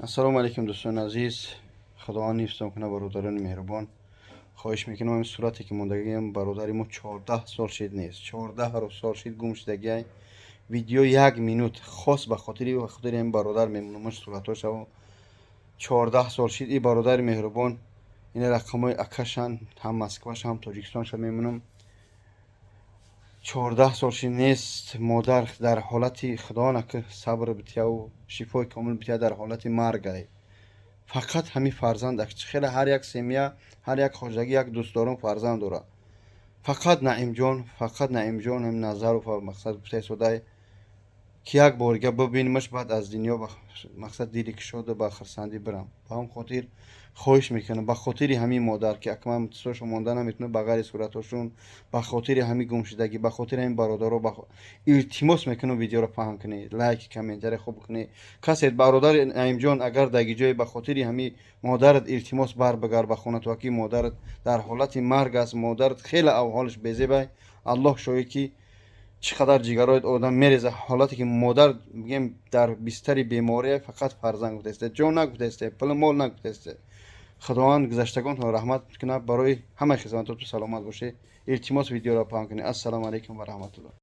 السلام علیکم دوستان عزیز. خداوند حفظتون کنه برادران مهربان. خواهش میکنم این صورتی که موندگیم برادری ما 14 سال شد نیست، 14 سال شد گم شدگی. ویدیو 1 مینوت خاص به خاطر این برادر میمونم صورتاش و 14 سال شد. این برادر مهربان این رقمای اکشن هم مسکوش هم تاجیکستانش میمونم. 14 سال شد نیست. مادر در حالتی خدا نکنه صبر بتیا و شفای کامل بتیا در حالت مرگ. فقط همین فرزند خیلی هر یک سمیه هر یک خواجگی یک دوست دارم فرزند داره. فقط نعیم جان هم نظر و مقصد بته سودای که یک بارگه ببینیمش بعد از دنیا مقصد دیری که شده با خرسندی برم. با هم خاطر خواهش میکنم به خاطر همین مادر که اکمل متصلش مانده نمیتونه بغیر صورتشون، به خاطر همین گمشدگی، به خاطر این برادرها التماس میکنم ویدیو رو فهم کنی، لایک کامنت خوب کنی. کسی برادر نعیم جان اگر در جای به خاطر همین مادرت التماس بر بگرد به خونه تو که مادرت در حالت مرگ است، مادرت خیلی احوالش بزیبه. الله شاهد که چقدر جگرای آدم میریزه حالاتی که مادر میگیم در بستر بیماری فقط فرزند گفته است، جان نگفته است، پول مال نگفته است. خداوند گذشتگان را رحمت کنه، برای همه خدمتتون سلامت باشه. التماس ویدیو را پاک کنید. السلام علیکم و رحمت الله.